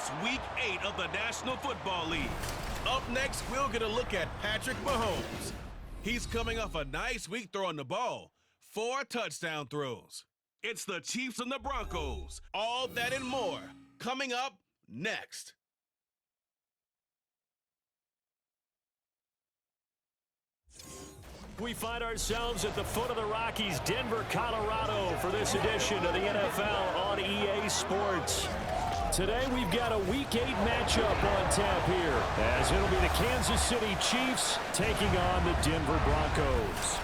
It's Week 8 of the National Football League. Up next, we'll get a look at Patrick Mahomes. He's coming off a nice week throwing the ball. 4 touchdown throws. It's the Chiefs and the Broncos. All that and more coming up next. We find ourselves at the foot of the Rockies, Denver, Colorado, for this edition of the NFL on EA Sports. Today we've got a Week 8 matchup on tap here, as it'll be the Kansas City Chiefs taking on the Denver Broncos.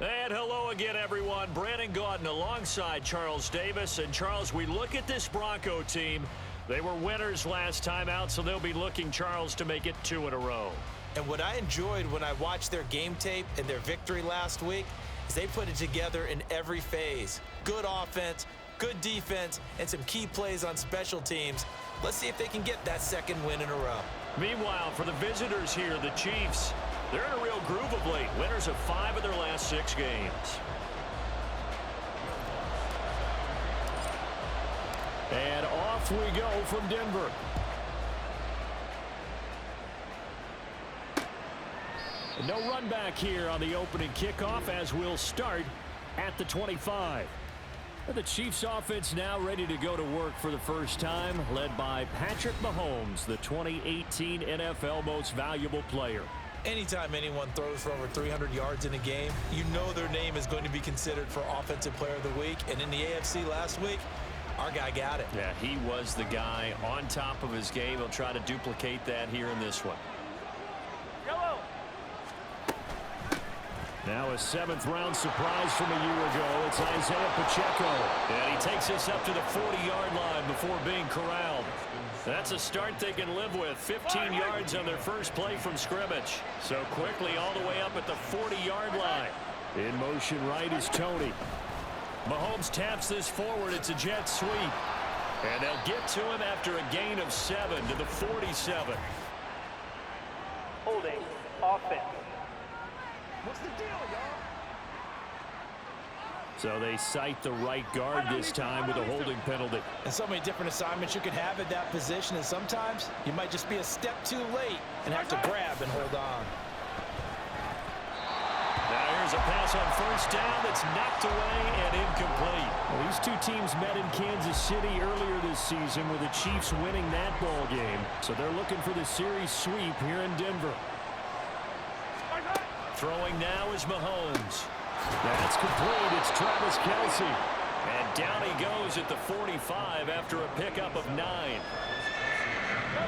And hello again, everyone. Brandon Gaudin alongside Charles Davis. And Charles, we look at this Bronco team. They were winners last time out, so they'll be looking, Charles, to make it 2 in a row. And what I enjoyed when I watched their game tape and their victory last week is they put it together in every phase. Good offense, good defense, and some key plays on special teams. Let's see if they can get that 2nd win in a row. Meanwhile, for the visitors here, the Chiefs, they're in a real groove of late. Winners of 5 of their last 6 games. And off we go from Denver. No run back here on the opening kickoff as we'll start at the 25. The Chiefs offense now ready to go to work for the first time, led by Patrick Mahomes, the 2018 NFL Most Valuable Player. Anytime anyone throws for over 300 yards in a game, you know their name is going to be considered for Offensive Player of the Week. And in the AFC last week, our guy got it. Yeah, he was the guy on top of his game. He'll try to duplicate that here in this one. Now a 7th-round surprise from a year ago. It's Isaiah Pacheco. And he takes us up to the 40-yard line before being corralled. That's a start they can live with. 15 yards on their first play from scrimmage. So quickly all the way up at the 40-yard line. In motion right is Tony. Mahomes taps this forward. It's a jet sweep. And they'll get to him after a gain of 7 to the 47. Holding offense. What's the deal, y'all? So they cite the right guard this time with a holding penalty. And so many different assignments you can have at that position, and sometimes you might just be a step too late and have to grab and hold on. Now here's a pass on first down that's knocked away and incomplete. Well, these two teams met in Kansas City earlier this season with the Chiefs winning that ball game. So they're looking for the series sweep here in Denver. Throwing now is Mahomes. That's complete. It's Travis Kelce. And down he goes at the 45 after a pickup of 9.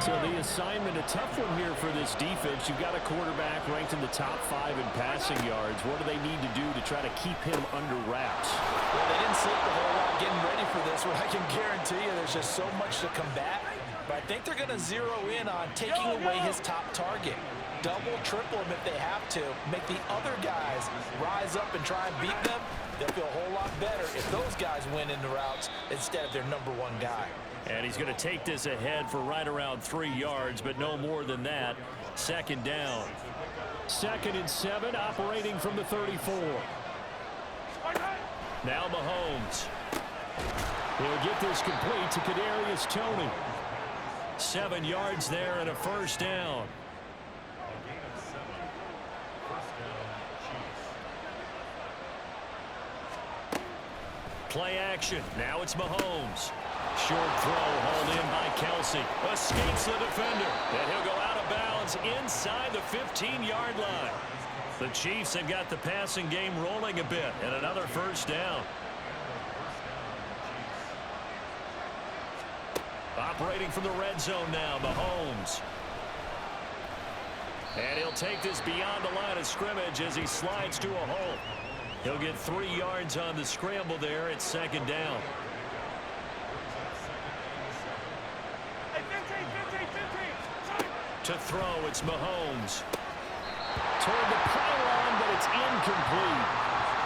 So the assignment, a tough one here for this defense. You've got a quarterback ranked in the top 5 in passing yards. What do they need to do to try to keep him under wraps? Well, they didn't sleep a whole lot getting ready for this one. I can guarantee you there's just so much to combat. But I think they're going to zero in on taking away his top target. Double, triple him if they have to. Make the other guys rise up and try and beat them. They'll feel a whole lot better if those guys win in the routes instead of their number 1 guy. And he's going to take this ahead for right around 3 yards, but no more than that. 2nd down. 2nd and 7, operating from the 34. Now Mahomes. He'll get this complete to Kadarius Toney. 7 yards there and a first down. Play action. Now it's Mahomes. Short throw hauled in by Kelce. Escapes the defender. And he'll go out of bounds inside the 15-yard line. The Chiefs have got the passing game rolling a bit. And another first down. Operating from the red zone now, Mahomes. And he'll take this beyond the line of scrimmage as he slides to a hole. He'll get 3 yards on the scramble there at 2nd down. To throw, it's Mahomes. Toward the pylon, but it's incomplete.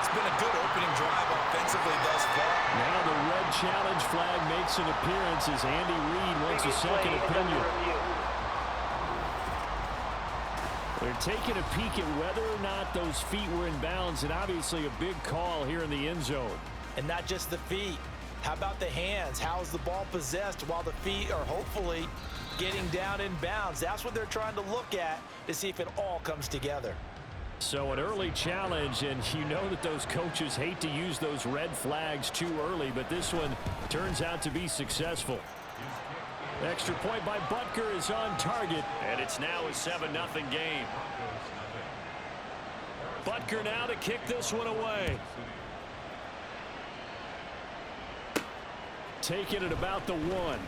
It's been a good opening drive offensively thus far. Now the red challenge flag makes an appearance as Andy Reid wants a second opinion. They're taking a peek at whether or not those feet were in bounds, and obviously a big call here in the end zone. And not just the feet. How about the hands? How is the ball possessed while the feet are hopefully getting down in bounds? That's what they're trying to look at to see if it all comes together. So an early challenge, and you know that those coaches hate to use those red flags too early, but this one turns out to be successful. Extra point by Butker is on target, and it's now a 7-0 game. Butker now to kick this one away. Taking it about the 1.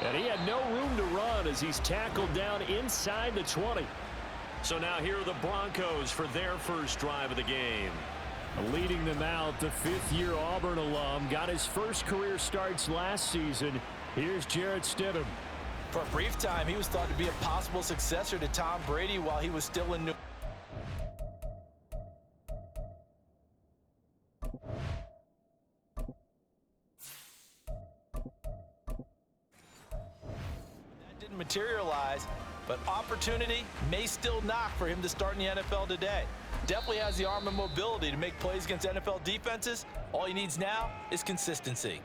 And he had no room to run as he's tackled down inside the 20. So now here are the Broncos for their first drive of the game. Leading them out, the 5th-year Auburn alum got his first career starts last season. Here's Jarrett Stidham. For a brief time, he was thought to be a possible successor to Tom Brady while he was still in New That didn't materialize, but opportunity may still knock for him to start in the NFL today. Definitely has the arm and mobility to make plays against NFL defenses. All he needs now is consistency.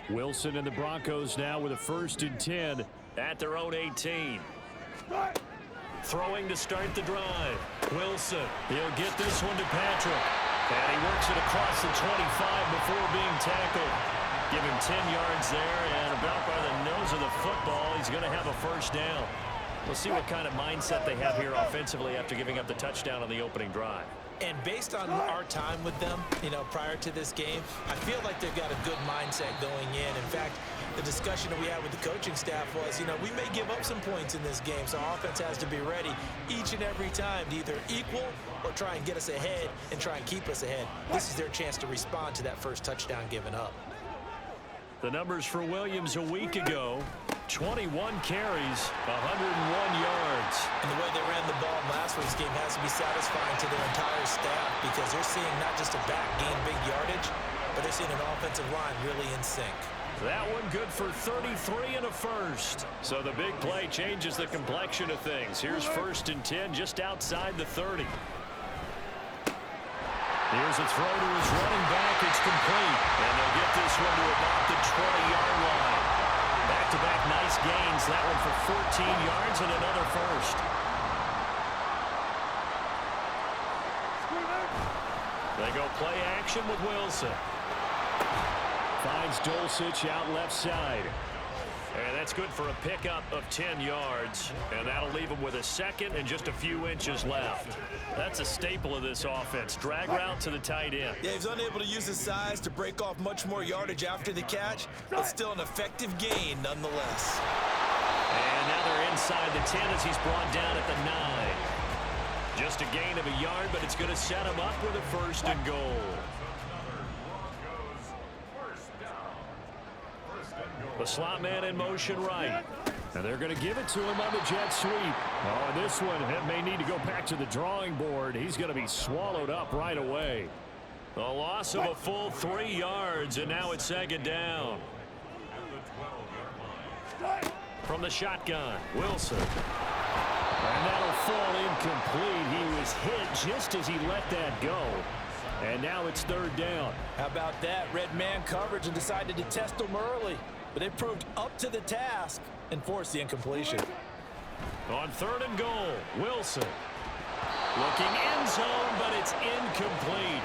Wilson and the Broncos now with a 1st and 10 at their own 18. Throwing to start the drive. Wilson, he'll get this one to Patrick. And he works it across the 25 before being tackled. Give him 10 yards there, and about by the nose of the football, he's going to have a 1st down. We'll see what kind of mindset they have here offensively after giving up the touchdown on the opening drive. And based on our time with them, prior to this game, I feel like they've got a good mindset going in. In fact, the discussion that we had with the coaching staff was, we may give up some points in this game, so our offense has to be ready each and every time to either equal or try and get us ahead and try and keep us ahead. This is their chance to respond to that first touchdown given up. The numbers for Williams a week ago, 21 carries, 101 yards. And the way they ran the ball in last week's game has to be satisfying to their entire staff because they're seeing not just a back gain big yardage, but they're seeing an offensive line really in sync. That one good for 33 and a 1st. So the big play changes the complexion of things. Here's 1st and 10 just outside the 30. Here's a throw to his running back. It's complete. And they'll get this one to about the 20-yard line. Back-to-back nice gains. That one for 14 yards and another 1st. They go play action with Wilson. Finds Dulcich out left side. And that's good for a pickup of 10 yards. And that'll leave him with a 2nd and just a few inches left. That's a staple of this offense. Drag route to the tight end. Yeah, he's unable to use his size to break off much more yardage after the catch, but still an effective gain nonetheless. And now they're inside the 10 as he's brought down at the 9. Just a gain of a yard, but it's going to set him up with a 1st and goal. The slot man in motion right. And they're going to give it to him on the jet sweep. Oh, this one may need to go back to the drawing board. He's going to be swallowed up right away. A loss of a full 3 yards, and now it's 2nd down. From the shotgun, Wilson. And that'll fall incomplete. He was hit just as he let that go. And now it's 3rd down. How about that? Red man coverage and decided to test him early. But they proved up to the task and forced the incompletion. On 3rd and goal, Wilson. Looking end zone, but it's incomplete.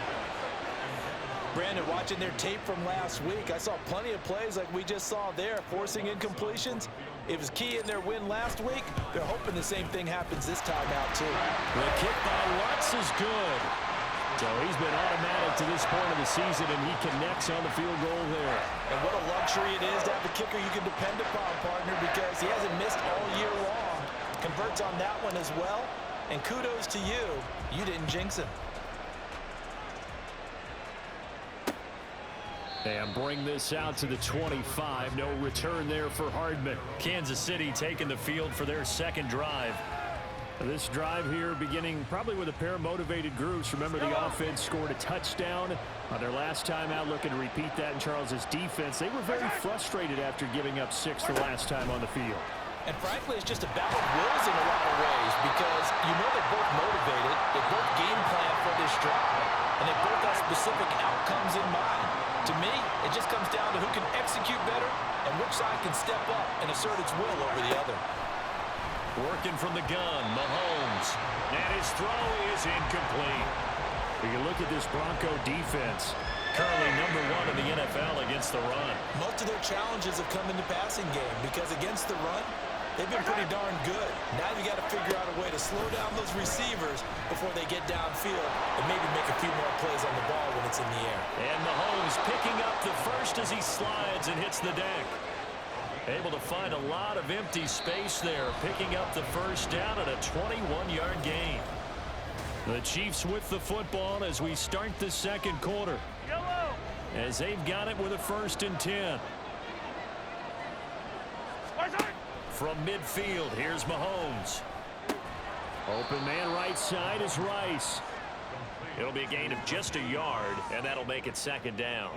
Brandon, watching their tape from last week, I saw plenty of plays like we just saw there, forcing incompletions. It was key in their win last week. They're hoping the same thing happens this time out, too. The kick by Lutz is good. So he's been automatic to this point of the season, and he connects on the field goal there. And what a luxury it is to have a kicker you can depend upon, partner, because he hasn't missed all year long. Converts on that one as well. And kudos to you. You didn't jinx him. And bring this out to the 25. No return there for Hardman. Kansas City taking the field for their 2nd drive. This drive here beginning probably with a pair of motivated groups. Remember, the offense scored a touchdown on their last time out, looking to repeat that in Charles's defense. They were very frustrated after giving up 6 the last time on the field. And frankly, it's just a battle of wills in a lot of ways because you know they're both motivated, they both game plan for this drive, and they both have specific outcomes in mind. To me, it just comes down to who can execute better and which side can step up and assert its will over the other. Working from the gun, Mahomes. And his throw is incomplete. You look at this Bronco defense. Currently #1 in the NFL against the run. Most of their challenges have come in the passing game because against the run, they've been pretty darn good. Now you got to figure out a way to slow down those receivers before they get downfield and maybe make a few more plays on the ball when it's in the air. And Mahomes picking up the first as he slides and hits the deck. Able to find a lot of empty space there, picking up the first down at a 21-yard gain. The Chiefs with the football as we start the second quarter. As they've got it with a 1st and 10. From midfield, here's Mahomes. Open man right side is Rice. It'll be a gain of just a yard, and that'll make it 2nd down.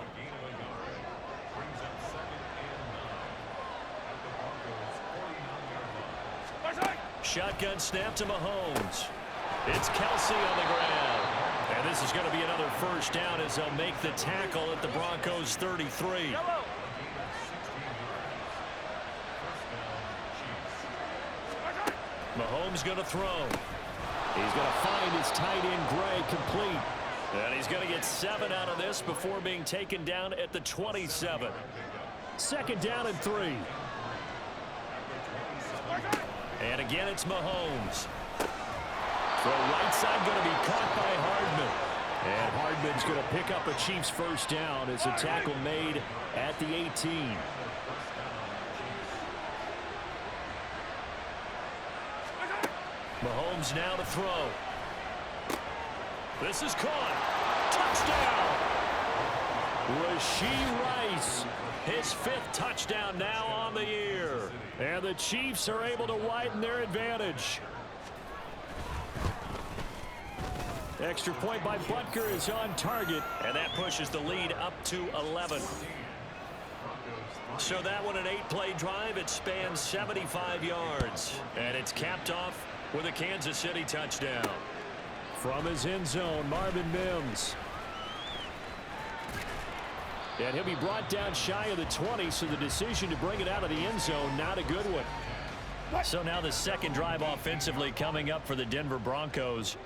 Shotgun snap to Mahomes. It's Kelsey on the ground. And this is going to be another 1st down as they'll make the tackle at the Broncos 33. Mahomes going to throw. He's going to find his tight end Gray complete. And he's going to get 7 out of this before being taken down at the 27. 2nd down and 3. And again, it's Mahomes. The right side going to be caught by Hardman. And Hardman's going to pick up a Chiefs 1st down as a tackle made at the 18. Mahomes now to throw. This is caught. Touchdown. Rashee Rice. His 5th touchdown now on the year. And the Chiefs are able to widen their advantage. Extra point by Butker is on target. And that pushes the lead up to 11. So that one an 8-play drive. It spans 75 yards. And it's capped off with a Kansas City touchdown. From his end zone, Marvin Mims. And he'll be brought down shy of the 20, so the decision to bring it out of the end zone, not a good one. So now the second drive offensively coming up for the Denver Broncos.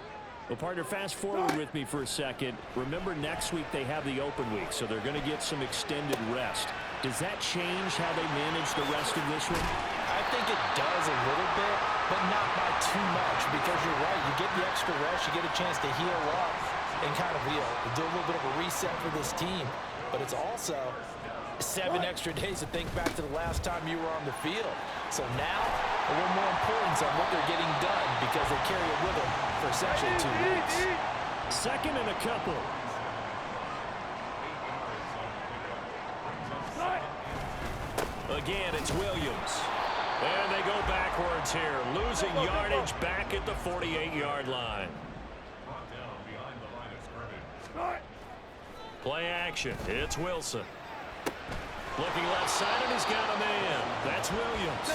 Well, partner, fast forward with me for a second. Remember, next week they have the open week, so they're going to get some extended rest. Does that change how they manage the rest of this one? I think it does a little bit, but not by too much, because you're right. You get the extra rest, you get a chance to heal up and kind of do a little bit of a reset for this team. But it's also 7 extra days to think back to the last time you were on the field. So now, a little more importance on what they're getting done because they carry it with them for essentially 2 weeks. 2nd and a couple. Again, it's Williams. And they go backwards here, losing yardage back at the 48-yard line. Play action. It's Wilson. Looking left side, and he's got a man. That's Williams.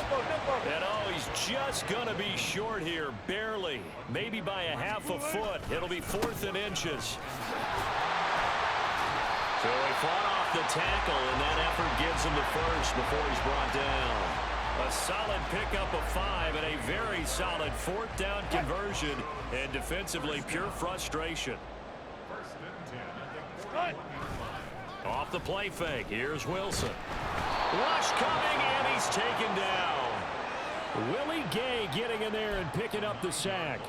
And oh, he's just going to be short here, barely. Maybe by a half a foot. It'll be 4th and inches. So he fought off the tackle, and that effort gives him the first before he's brought down. A solid pickup of 5 and a very solid 4th down conversion, and defensively pure frustration. Off the play fake, here's Wilson. Rush coming, and he's taken down. Willie Gay getting in there and picking up the sack.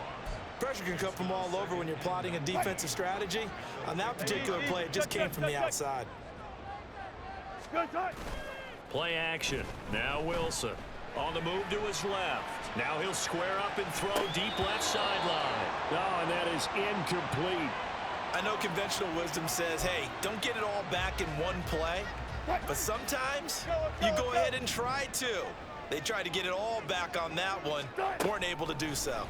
Pressure can come from all over when you're plotting a defensive strategy. On that particular play, it just came from the outside. Play action. Now Wilson on the move to his left. Now he'll square up and throw deep left sideline. Oh, and that is incomplete. I know conventional wisdom says, hey, don't get it all back in one play. But sometimes you go ahead and try to. They tried to get it all back on that one. Weren't able to do so.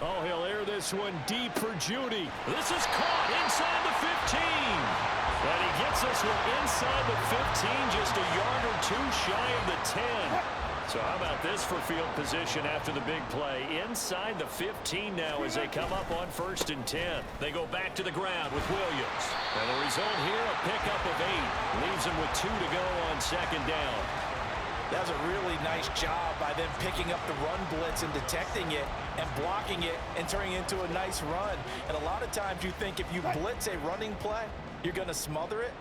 Oh, he'll air this one deep for Judy. This is caught inside the 15. And he gets this one inside the 15, just a yard or two shy of the 10. So how about this for field position after the big play? Inside the 15 now as they come up on 1st and 10. They go back to the ground with Williams. And the result here, a pickup of 8. Leaves them with 2 to go on 2nd down. That was a really nice job by them picking up the run blitz and detecting it and blocking it and turning it into a nice run. And a lot of times you think if you blitz a running play, you're going to smother it.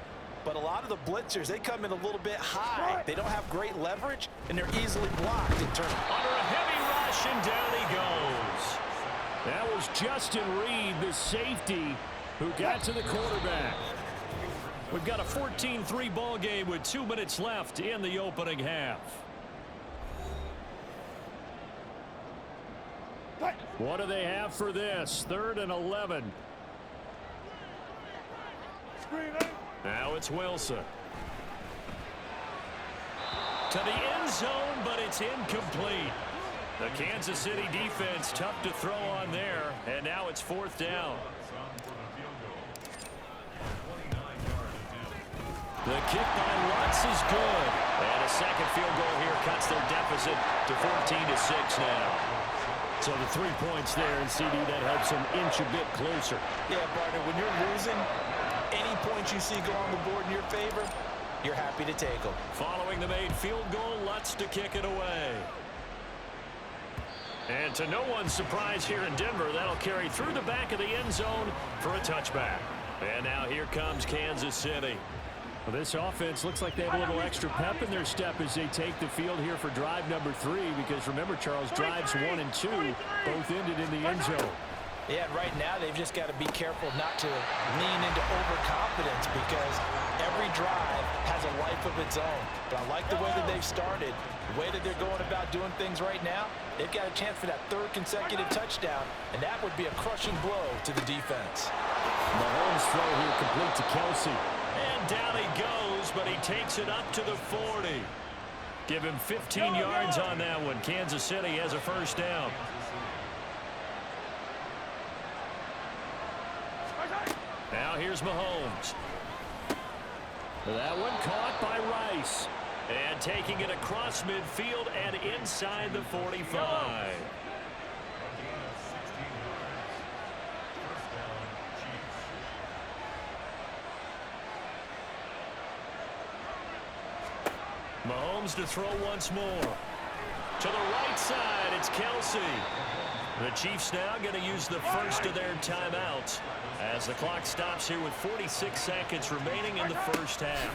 But a lot of the blitzers, they come in a little bit high. They don't have great leverage, and they're easily blocked in turn. Under a heavy rush, and down he goes. That was Justin Reed, the safety, who got to the quarterback. We've got a 14-3 ball game with 2 minutes left in the opening half. What do they have for this? 3rd and 11. Now it's Wilson. To the end zone, but it's incomplete. The Kansas City defense tough to throw on there, and now it's 4th down. The kick by Lutz is good. And a second field goal here cuts their deficit to 14-6 now. So the 3 points there, and CD, that helps them inch a bit closer. Yeah, partner, when you're losing, any points you see go on the board in your favor, you're happy to take them. Following the made field goal, Lutz to kick it away. And to no one's surprise here in Denver, that'll carry through the back of the end zone for a touchback. And now here comes Kansas City. Well, this offense looks like they have a little extra pep in their step as they take the field here for drive number 3, because remember, Charles, drives 1 and 2 both ended in the end zone. Yeah, and right now they've just got to be careful not to lean into overconfidence, because every drive has a life of its own. But I like the way that they've started, the way that they're going about doing things right now. They've got a chance for that 3rd consecutive touchdown, and that would be a crushing blow to the defense. Mahomes throw here complete to Kelsey. And down he goes, but he takes it up to the 40. Give him 15 yards on that one. Kansas City has a 1st down. Now here's Mahomes. That one caught by Rice. And taking it across midfield and inside the 45. Mahomes to throw once more. To the right side, it's Kelsey. The Chiefs now going to use the first of their timeouts as the clock stops here with 46 seconds remaining in the 1st half.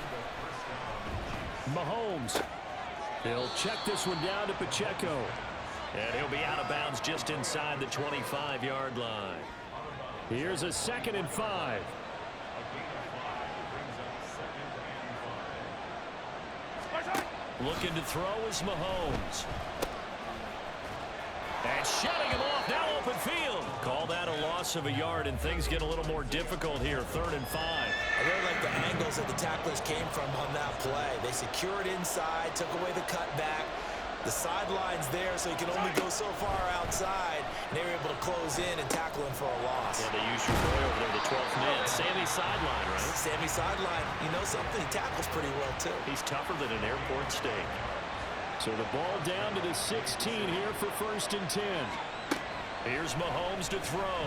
Mahomes. He'll check this one down to Pacheco. And he'll be out of bounds just inside the 25-yard line. Here's a 2nd and 5. Looking to throw is Mahomes. And shutting him off, now open field. Call that a loss of a yard, and things get a little more difficult here, 3rd and 5. I really like the angles that the tacklers came from on that play. They secured inside, took away the cutback. The sideline's there, so he can only go so far outside. And they were able to close in and tackle him for a loss. Yeah, they use your boy over there, the 12th man. Sammy sideline, right? Sammy sideline. You know something? He tackles pretty well, too. He's tougher than an airport steak. So the ball down to the 16 here for 1st and 10. Here's Mahomes to throw.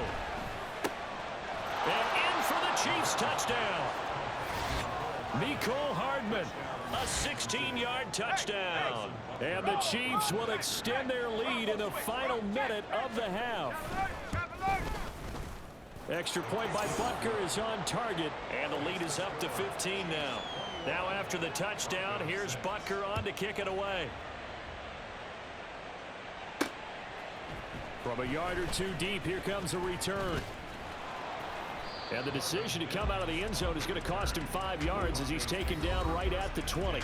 And in for the Chiefs touchdown. Mecole Hardman, a 16-yard touchdown. And the Chiefs will extend their lead in the final minute of the half. Extra point by Butker is on target, and the lead is up to 15 now. Now after the touchdown, here's Butker on to kick it away. From a yard or 2 deep, here comes a return. And the decision to come out of the end zone is going to cost him 5 yards as he's taken down right at the 20.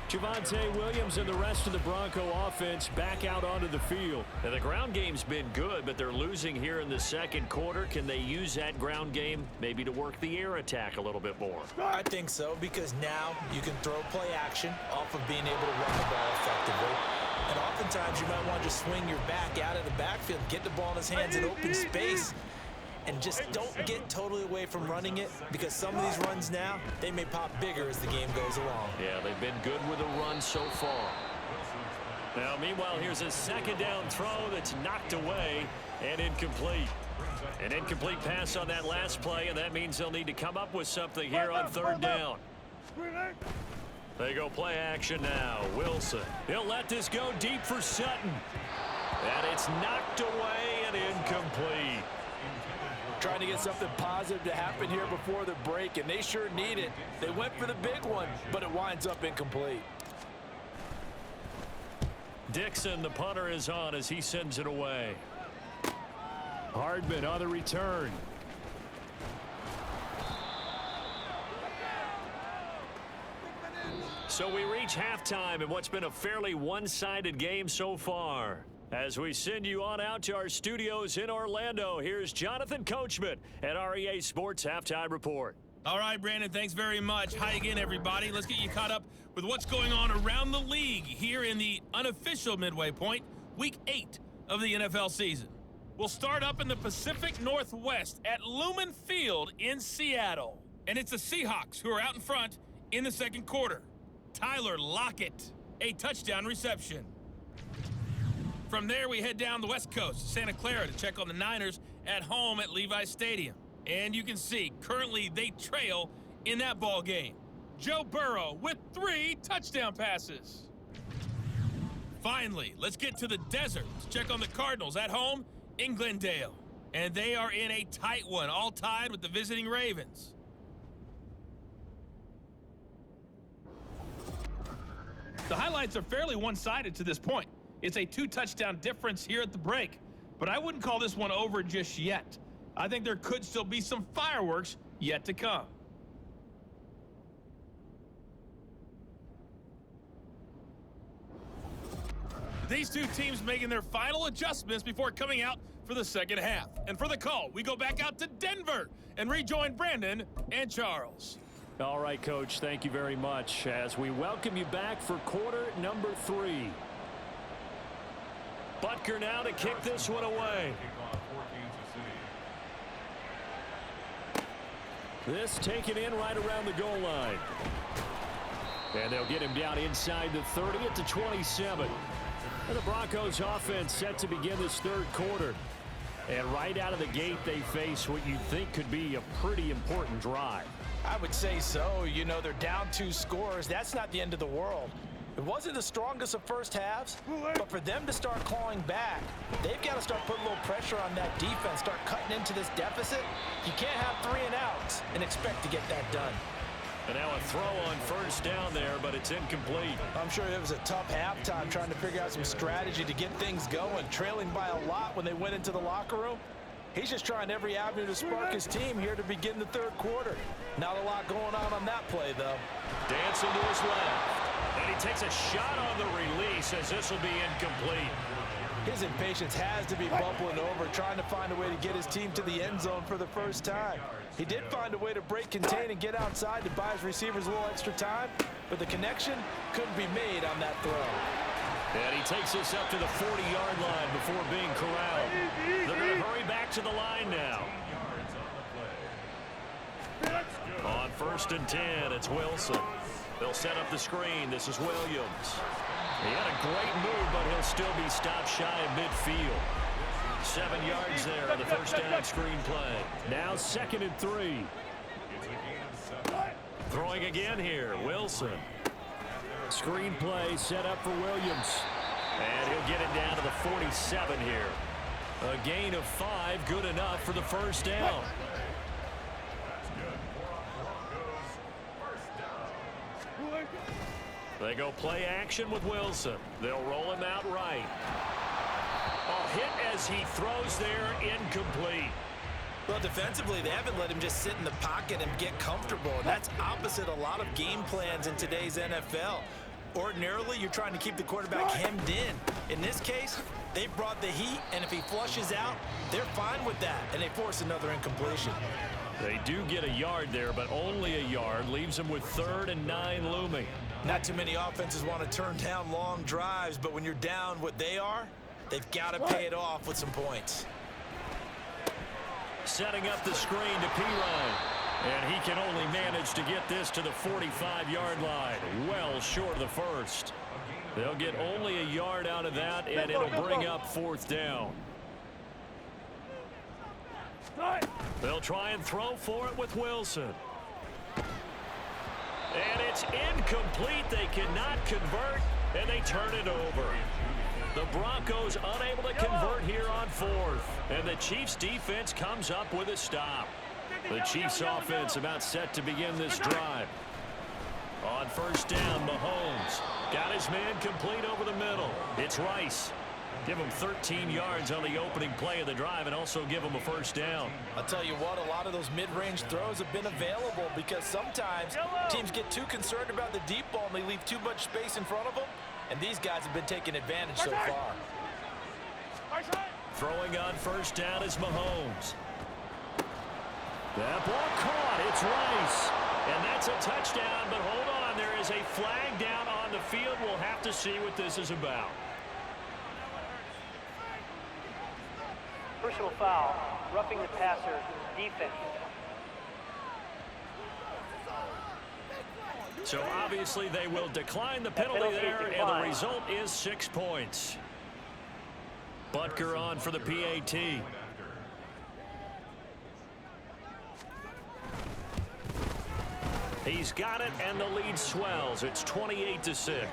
Javonte Williams and the rest of the Bronco offense back out onto the field. Now, the ground game's been good, but they're losing here in the 2nd quarter. Can they use that ground game maybe to work the air attack a little bit more? I think so, because now you can throw play action off of being able to run the ball effectively. And oftentimes you might want to just swing your back out of the backfield, get the ball in his hands in open space, and just don't get totally away from running it, because some of these runs now, they may pop bigger as the game goes along. Yeah, they've been good with the run so far. Now, meanwhile, here's a second down throw that's knocked away and incomplete. An incomplete pass on that last play, and that means they'll need to come up with something here on third down. They go play action now. Wilson. He'll let this go deep for Sutton. And it's knocked away and incomplete. Trying to get something positive to happen here before the break, and they sure need it. They went for the big one, but it winds up incomplete. Dixon, the punter, is on as he sends it away. Hardman on the return. So we reach halftime in what's been a fairly one-sided game so far. As we send you on out to our studios in Orlando, here's Jonathan Coachman at REA Sports Halftime Report. All right, Brandon, thanks very much. Hi again, everybody. Let's get you caught up with what's going on around the league here in the unofficial midway point, Week 8 of the NFL season. We'll start up in the Pacific Northwest at Lumen Field in Seattle. And it's the Seahawks who are out in front in the second quarter. Tyler Lockett, a touchdown reception. From there, we head down the West Coast to Santa Clara to check on the Niners at home at Levi's Stadium. And you can see, currently they trail in that ball game. Joe Burrow with 3 touchdown passes. Finally, let's get to the desert to check on the Cardinals at home in Glendale. And they are in a tight one, all tied with the visiting Ravens. The highlights are fairly one-sided to this point. It's a 2-touchdown difference here at the break, but I wouldn't call this one over just yet. I think there could still be some fireworks yet to come. These two teams making their final adjustments before coming out for the second half. And for the call, we go back out to Denver and rejoin Brandon and Charles. All right, Coach, thank you very much as we welcome you back for quarter number 3. Butker now to kick this one away. This taken in right around the goal line. And they'll get him down inside the 30 at the 27. And the Broncos offense set to begin this third quarter. And right out of the gate, they face what you think could be a pretty important drive. I would say so. You know, they're down 2 scores. That's not the end of the world. It wasn't the strongest of first halves, but for them to start clawing back, they've got to start putting a little pressure on that defense, start cutting into this deficit. You can't have 3 and outs and expect to get that done. And now a throw on first down there, but it's incomplete. I'm sure it was a tough halftime trying to figure out some strategy to get things going, trailing by a lot when they went into the locker room. He's just trying every avenue to spark his team here to begin the third quarter. Not a lot going on that play, though. Dancing to his left. And he takes a shot on the release as this will be incomplete. His impatience has to be bubbling over, trying to find a way to get his team to the end zone for the first time. He did find a way to break contain and get outside to buy his receivers a little extra time, but the connection couldn't be made on that throw. And he takes this up to the 40-yard line before being corralled. They're going to hurry back to the line now. On 1st and 10, it's Wilson. They'll set up the screen. This is Williams. He had a great move, but he'll still be stopped shy of midfield. 7 yards there on the first down screen play. Now 2nd and 3. Throwing again here, Wilson. Screen play set up for Williams. And he'll get it down to the 47 here. A gain of 5, good enough for the first down. They go play action with Wilson. They'll roll him out right. A hit as he throws there, incomplete. Well, defensively, they haven't let him just sit in the pocket and get comfortable. And that's opposite a lot of game plans in today's NFL. Ordinarily, you're trying to keep the quarterback hemmed in. In this case, they've brought the heat, and if he flushes out, they're fine with that, and they force another incompletion. They do get a yard there, but only a yard. Leaves them with 3rd and 9 looming. Not too many offenses want to turn down long drives, but when you're down what they are, they've got to pay it off with some points. Setting up the screen to Pirine. And he can only manage to get this to the 45-yard line. Well short of the first. They'll get only a yard out of that, and it'll bring up 4th down. They'll try and throw for it with Wilson. And it's incomplete. They cannot convert, and they turn it over. The Broncos unable to convert here on 4th. And the Chiefs defense comes up with a stop. The Chiefs offense about set to begin this drive. On 1st down, Mahomes got his man complete over the middle. It's Rice. Give him 13 yards on the opening play of the drive and also give him a 1st down. I'll tell you what, a lot of those mid-range throws have been available because sometimes teams get too concerned about the deep ball and they leave too much space in front of them. And these guys have been taking advantage so far. Throwing on 1st down is Mahomes. That ball caught. It's Rice. And that's a touchdown, but hold on. There is a flag down on the field. We'll have to see what this is about. Personal foul, roughing the passer, defense. So obviously they will decline the penalty there, and the result is 6 points. Butker on for the PAT. He's got it, and the lead swells. It's 28-6.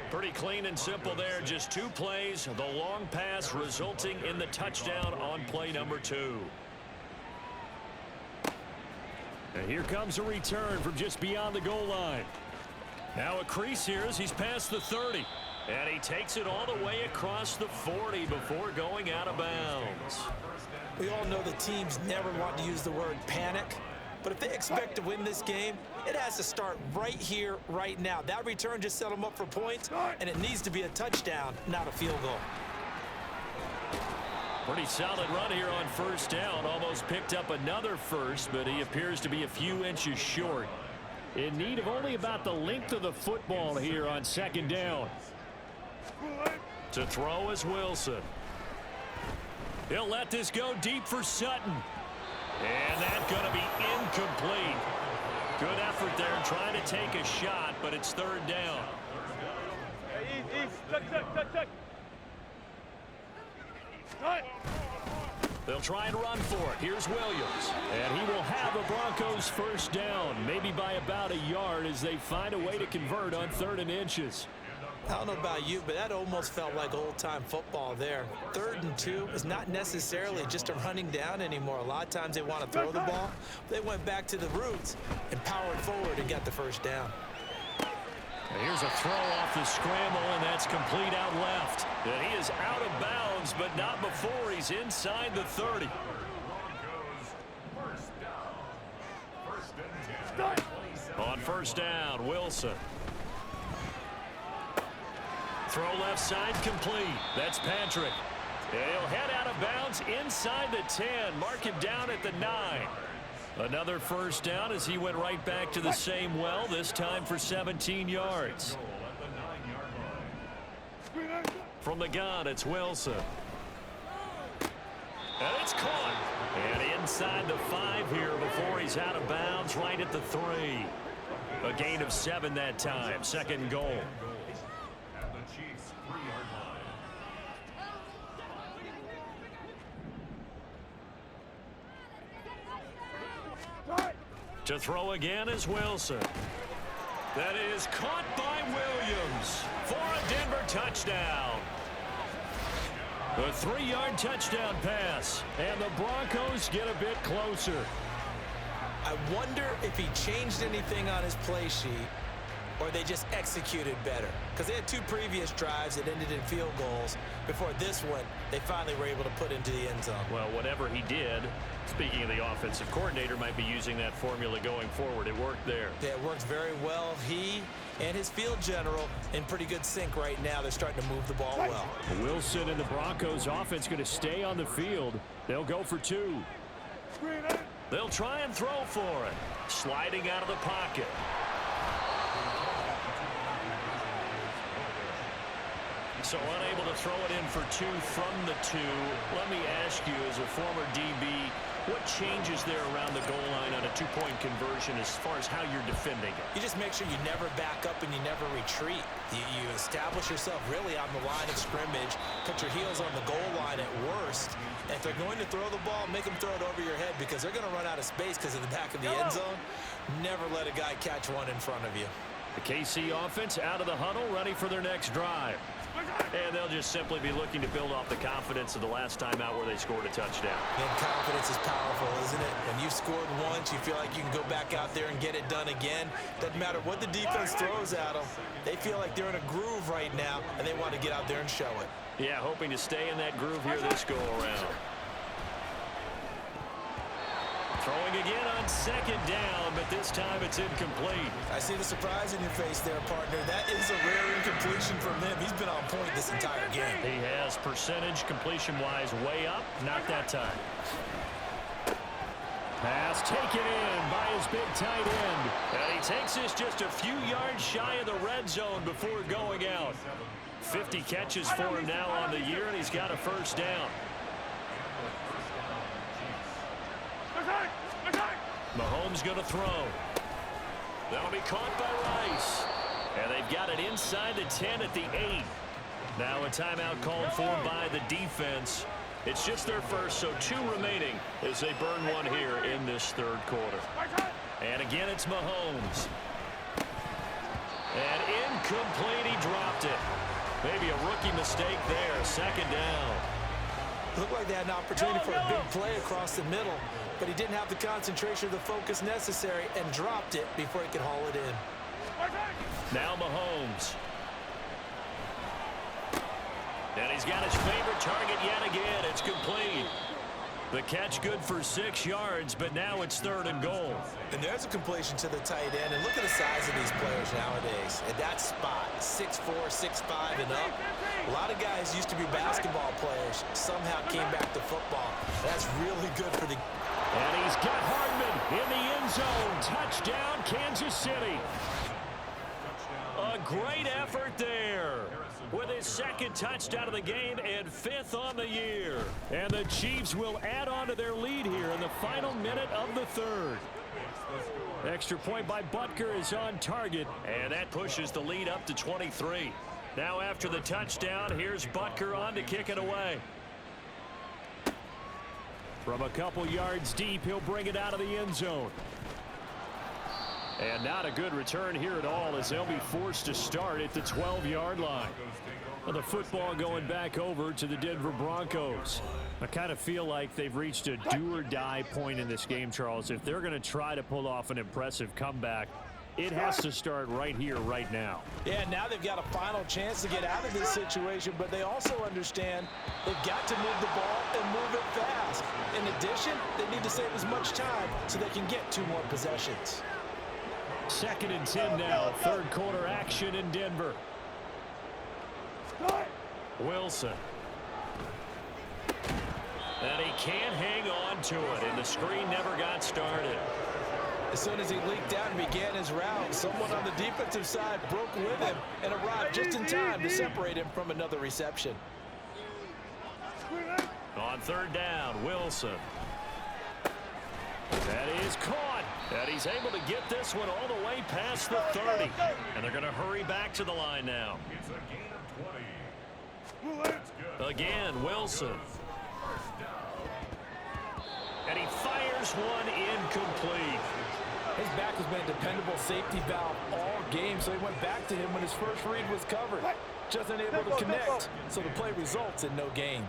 Pretty clean and simple there. Just 2 plays. The long pass resulting in the touchdown on play number 2. And here comes a return from just beyond the goal line. Now a crease here as he's past the 30. And he takes it all the way across the 40 before going out of bounds. We all know the teams never want to use the word panic. But if they expect to win this game, it has to start right here, right now. That return just set them up for points, and it needs to be a touchdown, not a field goal. Pretty solid run here on 1st down. Almost picked up another first, but he appears to be a few inches short. In need of only about the length of the football here on 2nd down. To throw is Wilson. He'll let this go deep for Sutton. And that's going to be incomplete. Good effort there trying to take a shot, but it's 3rd down. They'll try and run for it. Here's Williams. And he will have a Broncos 1st down, maybe by about a yard as they find a way to convert on 3rd and inches. I don't know about you, but that almost felt like old-time football there. 3rd and 2 is not necessarily just a running down anymore. A lot of times they want to throw the ball. They went back to the roots and powered forward and got the 1st down. And here's a throw off the scramble, and that's complete out left. And he is out of bounds, but not before he's inside the 30. On 1st down, Wilson. Throw left side complete. That's Patrick. And he'll head out of bounds inside the 10. Mark him down at the 9. Another 1st down as he went right back to the same well, this time for 17 yards. From the gun, it's Wilson. And it's caught. And inside the 5 here before he's out of bounds right at the 3. A gain of 7 that time. 2nd and goal. To throw again is Wilson. That is caught by Williams for a Denver touchdown. A 3-yard touchdown pass, and the Broncos get a bit closer. I wonder if he changed anything on his play sheet or they just executed better. Because they had 2 previous drives that ended in field goals. Before this one, they finally were able to put into the end zone. Well, whatever he did, speaking of the offensive coordinator, might be using that formula going forward. It worked there. Yeah, it worked very well. He and his field general in pretty good sync right now. They're starting to move the ball well. Wilson and the Broncos offense going to stay on the field. They'll go for 2. They'll try and throw for it. Sliding out of the pocket. So unable to throw it in for 2 from the 2. Let me ask you, as a former DB, what changes there around the goal line on a 2-point conversion as far as how you're defending it? You just make sure you never back up and you never retreat. You establish yourself really on the line of scrimmage, put your heels on the goal line at worst. And if they're going to throw the ball, make them throw it over your head because they're going to run out of space because of the back of the end zone. Never let a guy catch one in front of you. The KC offense out of the huddle, ready for their next drive. And they'll just simply be looking to build off the confidence of the last time out where they scored a touchdown. And confidence is powerful, isn't it? When you've scored once, you feel like you can go back out there and get it done again. Doesn't matter what the defense throws at them. They feel like they're in a groove right now, and they want to get out there and show it. Yeah, hoping to stay in that groove here this go-around. Throwing again on second down, but this time it's incomplete. I see the surprise in your face there, partner. That is a rare incompletion from him. He's been on point this entire game. He has percentage completion-wise way up, not that time. Pass taken in by his big tight end. And he takes this just a few yards shy of the red zone before going out. 50 catches for him now on the year, and he's got a first down. Mahomes going to throw. That'll be caught by Rice. And they've got it inside the 10 at the 8. Now a timeout called for by the defense. It's just their first, so 2 remaining as they burn one here in this third quarter. And again, it's Mahomes. And incomplete, he dropped it. Maybe a rookie mistake there, second down. Looked like they had an opportunity for a big play across the middle, but he didn't have the concentration or the focus necessary and dropped it before he could haul it in. Now Mahomes. And he's got his favorite target yet again. It's complete. The catch good for 6 yards, but now it's 3rd and goal. And there's a completion to the tight end. And look at the size of these players nowadays. At that spot, 6'4", 6'5", and up. A lot of guys used to be basketball players, somehow came back to football. That's really good for the... And he's got Hardman in the end zone. Touchdown, Kansas City. A great effort there with his 2nd touchdown of the game and 5th on the year. And the Chiefs will add on to their lead here in the final minute of the 3rd. Extra point by Butker is on target, and that pushes the lead up to 23. Now after the touchdown, here's Butker on to kick it away. From a couple yards deep, he'll bring it out of the end zone. And not a good return here at all as they'll be forced to start at the 12-yard line. Well, the football going back over to the Denver Broncos. I kind of feel like they've reached a do-or-die point in this game, Charles. If they're going to try to pull off an impressive comeback, it has to start right here, right now. Yeah, now they've got a final chance to get out of this situation, but they also understand they've got to move the ball and move it fast. In addition, they need to save as much time so they can get 2 more possessions. 2nd and 10 now, 3rd quarter action in Denver. Wilson. And he can't hang on to it, and the screen never got started. As soon as he leaked out and began his route, someone on the defensive side broke with him and arrived just in time to separate him from another reception. On 3rd down, Wilson. That is caught. And he's able to get this one all the way past the 30. And they're going to hurry back to the line now. Again, Wilson. And he fires one incomplete. His back has been a dependable safety valve all game, so he went back to him when his first read was covered. Just unable to connect, so the play results in no gain.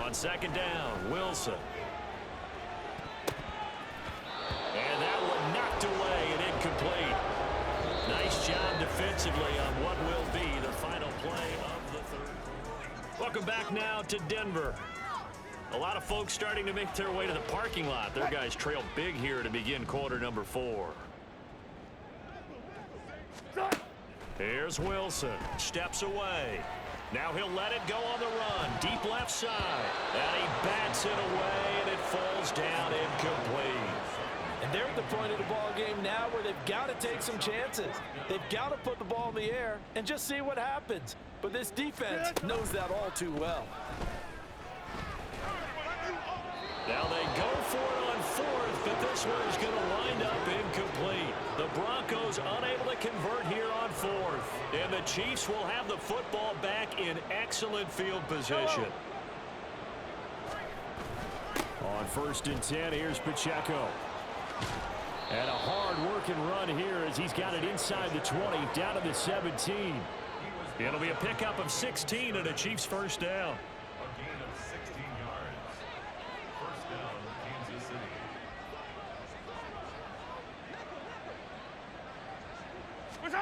On 2nd down, Wilson. And that one knocked away and incomplete. Nice job defensively on what will be the final play of the 3rd. Welcome back now to Denver. A lot of folks starting to make their way to the parking lot. Their guys trail big here to begin quarter number 4. Here's Wilson. Steps away. Now he'll let it go on the run. Deep left side. And he bats it away, and it falls down incomplete. And they're at the point of the ball game now where they've got to take some chances. They've got to put the ball in the air and just see what happens. But this defense knows that all too well. Now they go for it on fourth, but this one is going to wind up incomplete. The Broncos unable to convert here on fourth. And the Chiefs will have the football back in excellent field position. On 1st and 10, here's Pacheco. And a hard-working run here as he's got it inside the 20, down to the 17. It'll be a pickup of 16 and a Chiefs first down. A gain of 16 yards. First down, Kansas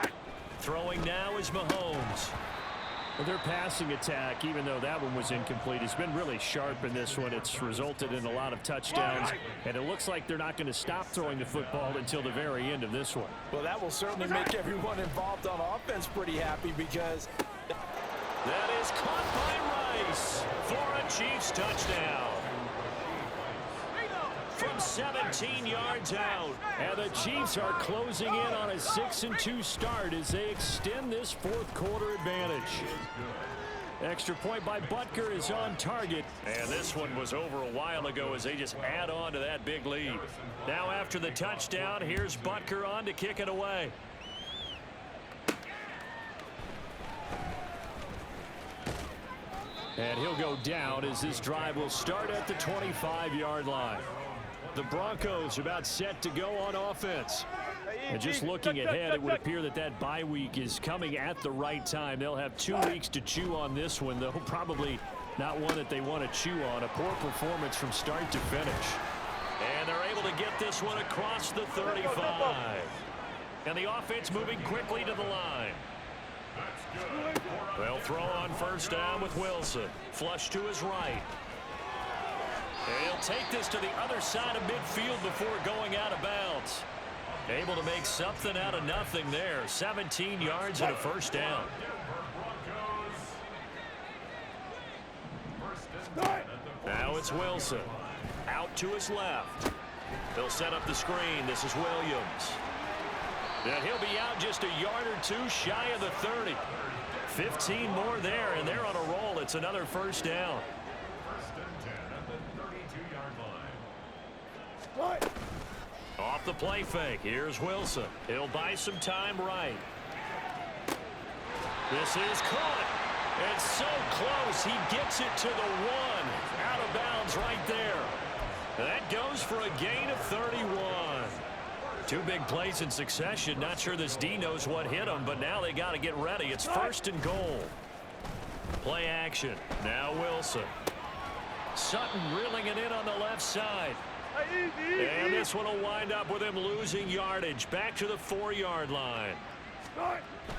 City. Throwing now is Mahomes. Well, their passing attack, even though that one was incomplete, has been really sharp in this one. It's resulted in a lot of touchdowns, and it looks like they're not going to stop throwing the football until the very end of this one. Well, that will certainly make everyone involved on offense pretty happy because that is caught by Rice for a Chiefs touchdown. From 17 yards out, and the Chiefs are closing in on a 6-2 start as they extend this fourth quarter advantage. Extra point by Butker is on target, and this one was over a while ago as they just add on to that big lead. Now after the touchdown, here's Butker on to kick it away. And he'll go down as this drive will start at the 25-yard line. The Broncos about set to go on offense. And just looking ahead, it would appear that that bye week is coming at the right time. They'll have 2 weeks to chew on this one, though probably not one that they want to chew on. A poor performance from start to finish. And they're able to get this one across the 35. And the offense moving quickly to the line. They'll throw on first down with Wilson. Flush to his right. And he'll take this to the other side of midfield before going out of bounds. Able to make something out of nothing there. 17 yards and a first down. Now it's Wilson. Out to his left. They'll set up the screen. This is Williams. And he'll be out just a yard or two shy of the 30. 15 more there, and they're on a roll. It's another first down. Off the play fake. Here's Wilson. He'll buy some time right. This is caught. It's so close. He gets it to the 1. Out of bounds right there. That goes for a gain of 31. 2 big plays in succession. Not sure this D knows what hit him, but now they got to get ready. It's 1st and goal. Play action. Now Wilson. Sutton reeling it in on the left side. And this one will wind up with him losing yardage. Back to the 4-yard line.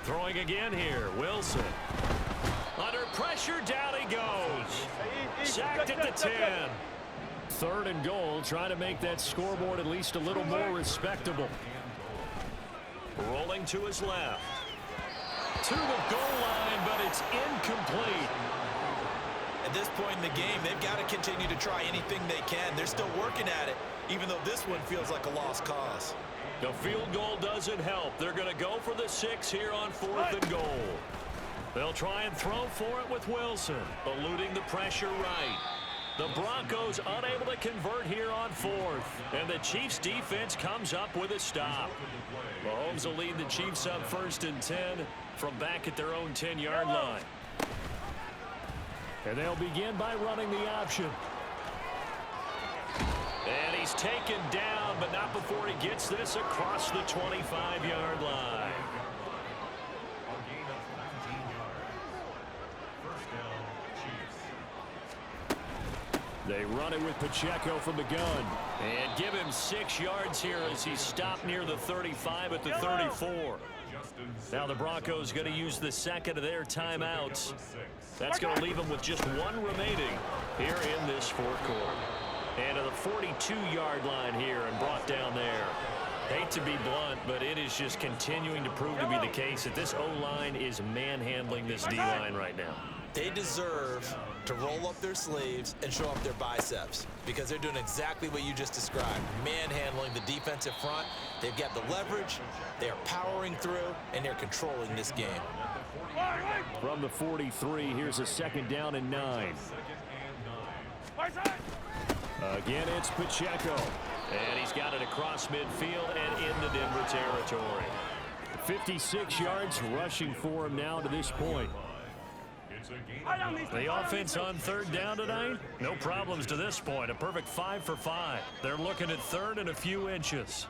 Throwing again here. Wilson. Under pressure, down he goes. Sacked at the 10. 3rd and goal, trying to make that scoreboard at least a little more respectable. Rolling to his left. To the goal line, but it's incomplete. at this point in the game, they've got to continue to try anything they can. They're still working at it, even though this one feels like a lost cause. The field goal doesn't help. They're going to go for the 6 here on 4th and goal. They'll try and throw for it with Wilson, eluding the pressure right. The Broncos unable to convert here on 4th, and the Chiefs defense comes up with a stop. Mahomes will lead the Chiefs up 1st and 10 from back at their own 10-yard line. And they'll begin by running the option. And he's taken down, but not before he gets this across the 25-yard line. They run it with Pacheco from the gun. And give him 6 yards here as he's stopped near the 35 at the 34. Now the Broncos going to use the second of their timeouts. That's going to leave them with just 1 remaining here in this 4th quarter. And to the 42-yard line here and brought down there. Hate to be blunt, but it is just continuing to prove to be the case that this O-line is manhandling this D-line right now. They deserve to roll up their sleeves and show up their biceps because they're doing exactly what you just described. Manhandling the defensive front. They've got the leverage. They are powering through, and they're controlling this game. From the 43, here's a 2nd down and 9. Again, it's Pacheco. And he's got it across midfield and into Denver territory. 56 yards rushing for him now to this point. The offense on 3rd down tonight? No problems to this point. A perfect 5 for 5. They're looking at 3rd and a few inches.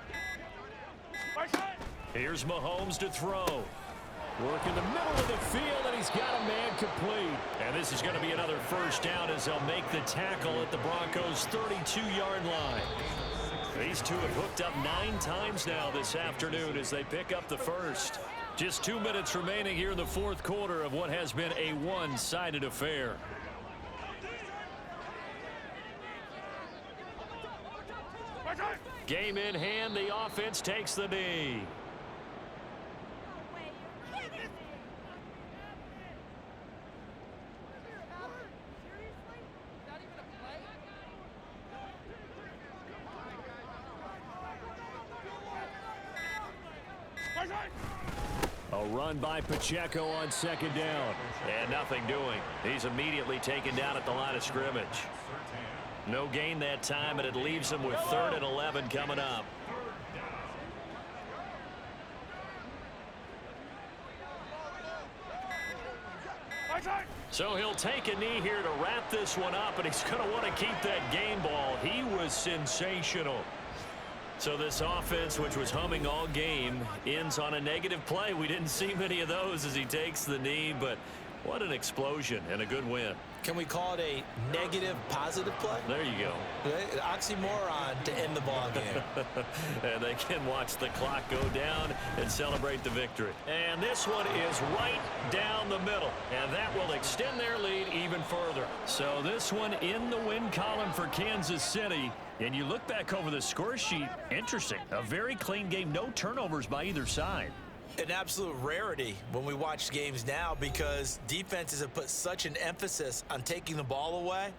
Here's Mahomes to throw. Work in the middle of the field, and he's got a man complete. And this is going to be another 1st down as they'll make the tackle at the Broncos' 32-yard line. These two have hooked up 9 times now this afternoon as they pick up the 1st. Just 2 minutes remaining here in the 4th quarter of what has been a one-sided affair. Game in hand, the offense takes the knee. A run by Pacheco on 2nd down. And nothing doing. He's immediately taken down at the line of scrimmage. No gain that time, and it leaves him with 3rd and 11 coming up. So he'll take a knee here to wrap this one up, and he's going to want to keep that game ball. He was sensational. So this offense, which was humming all game, ends on a negative play. We didn't see many of those as he takes the knee, but what an explosion and a good win. Can we call it a negative positive play? There you go. An oxymoron to end the ball game. And they can watch the clock go down and celebrate the victory. And this one is right down the middle, and that will extend their lead even further. So this one in the win column for Kansas City. And you look back over the score sheet, interesting. A very clean game, no turnovers by either side. An absolute rarity when we watch games now because defenses have put such an emphasis on taking the ball away.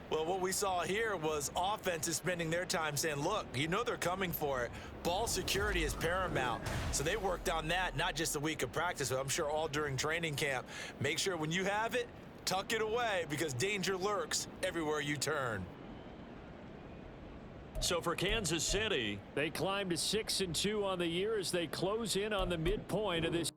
Well, what we saw here was offenses spending their time saying, look, you know they're coming for it. Ball security is paramount. So they worked on that, not just a week of practice, but I'm sure all during training camp. Make sure when you have it, tuck it away because danger lurks everywhere you turn. So for Kansas City, they climb to 6-2 on the year as they close in on the midpoint of this